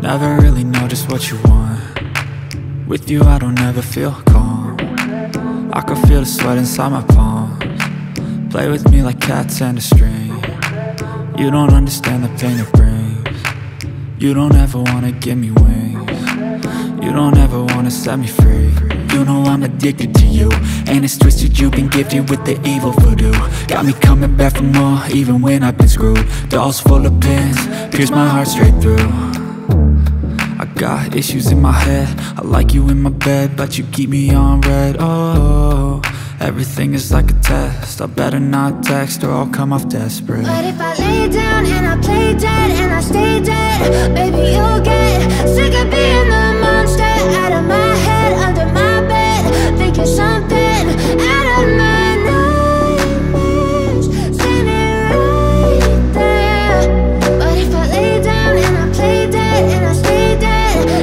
Never really know just what you want. With you I don't ever feel calm. I can feel the sweat inside my palms. Play with me like cats and a string. You don't understand the pain it brings. You don't ever wanna give me wings. You don't ever wanna set me free. You know I'm addicted to you, and it's twisted, you've been gifted with the evil voodoo. Got me coming back for more, even when I've been screwed. Dolls full of pins, pierce my heart straight through. I got issues in my head, I like you in my bed, but you keep me on red. Oh, everything is like a test, I better not text or I'll come off desperate. But if I lay down and I play dead and I stay dead, baby you'll get sick of being the monster out of my head, under my bed, thinking something out of my nightmares, standing right there. But if I lay down and I play dead and I stay dead,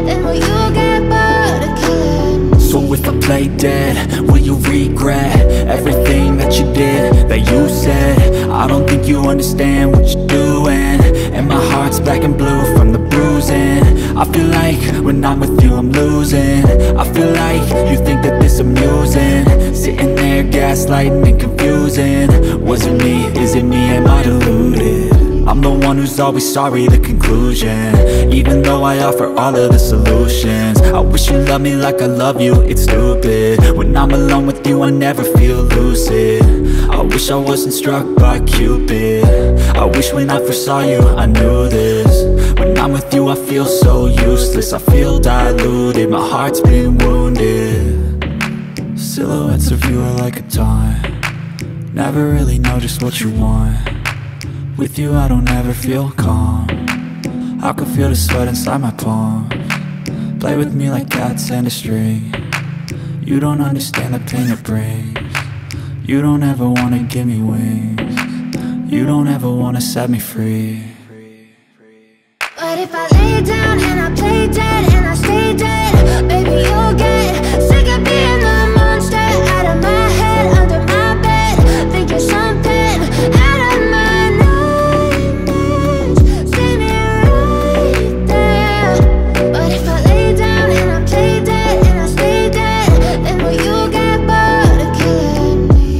then will you get bored of killing? So if I play dead, will you regret everything that you did, that you said? I don't think you understand what you're doing, and my heart's black and blue from the bruising. I feel like when I'm with you I'm losing. I feel like you think that this amusing, sitting there gaslighting and confusing. Was it me? Is it me? Am I deluded? I'm the one who's always sorry, the conclusion, even though I offer all of the solutions. I wish you loved me like I love you, it's stupid. When I'm alone with you I never feel lucid. I wish I wasn't struck by Cupid. I wish when I first saw you I knew this. When I'm with you I feel so useless, I feel diluted, my heart's been wounded. Silhouettes of you are like a taunt. Never really know just what you want. With you I don't ever feel calm. I can feel the sweat inside my palms. Play with me like cats and a string. You don't understand the pain it brings. You don't ever wanna give me wings. You don't ever wanna set me free. But if I lay down and I play dead and I stay dead, baby you'll get sick of being the monster out of my head, under my bed, thinking something out of my nightmares, standing right there. But if I lay down and I play dead and I stay dead, then will you get bored of killing me?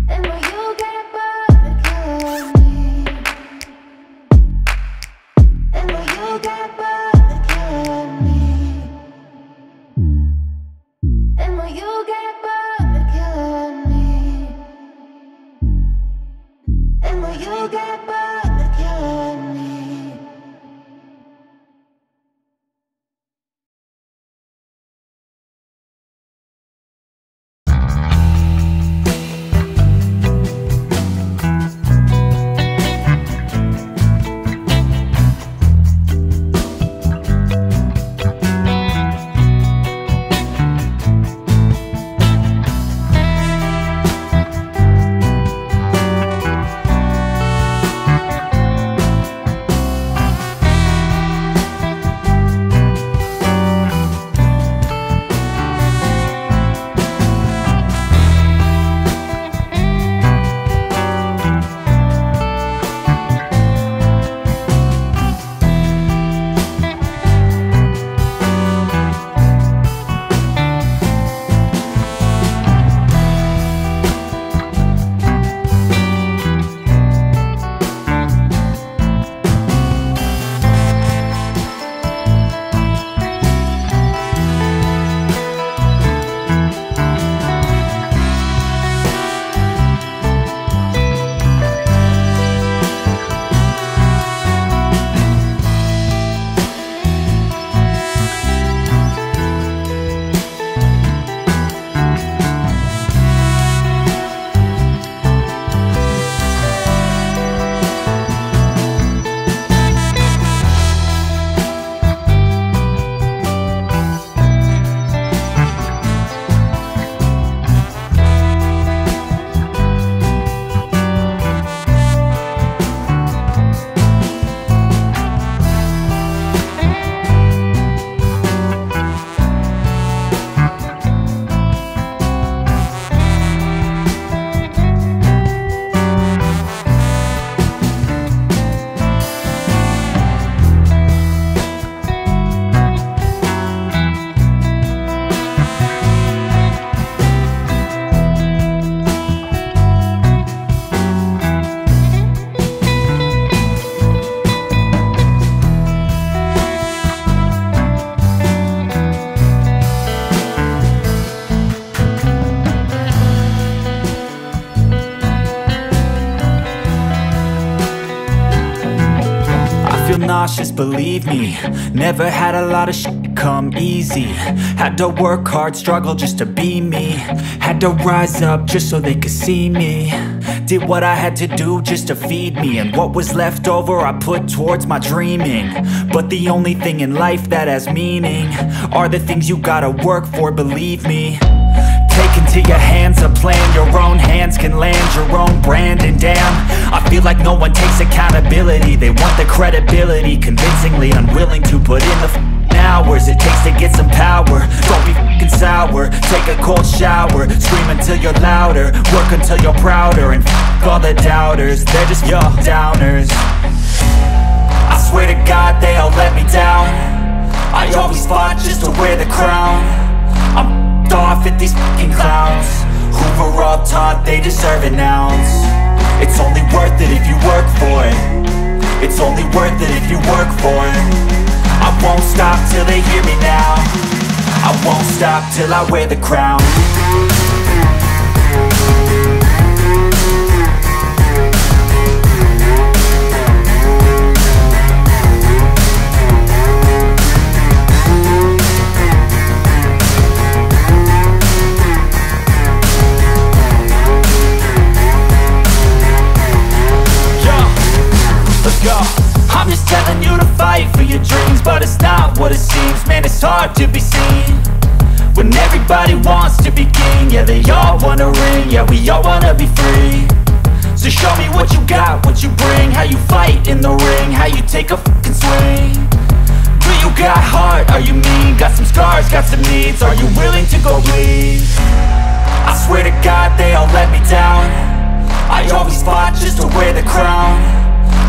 Then will you get bored of killing me? feel nauseous, believe me. Never had a lot of shit come easy. Had to work hard, struggle just to be me. Had to rise up just so they could see me. Did what I had to do just to feed me, and what was left over I put towards my dreaming. But the only thing in life that has meaning are the things you gotta work for, believe me. Take into your hands a plan, your own hands can land your own brand. And damn, I feel like no one takes accountability. They want the credibility, convincingly unwilling to put in the hours it takes to get some power. Don't be f***ing sour, take a cold shower. Scream until you're louder, work until you're prouder. And f*** all the doubters, they're just your downers. I swear to God they all let me down. I always fought just to wear the crown. I'm off at these fucking clowns who were all taught they deserve an ounce. It's only worth it if you work for it. It's only worth it if you work for it. I won't stop till they hear me now. I won't stop till I wear the crown. I'm just telling you to fight for your dreams, but it's not what it seems. Man, it's hard to be seen when everybody wants to be king. Yeah, they all wanna ring, yeah, we all wanna be free. So show me what you got, what you bring, how you fight in the ring, how you take a fucking swing. Do you got heart, are you mean? Got some scars, got some needs, are you willing to go bleed? I swear to God they all let me down. I always fought just to wear the crown.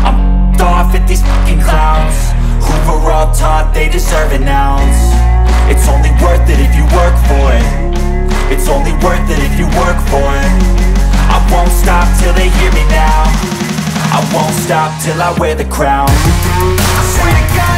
I'm off at these fucking clowns who were all taught they deserve an ounce. It's only worth it if you work for it. It's only worth it if you work for it. I won't stop till they hear me now. I won't stop till I wear the crown. I swear to God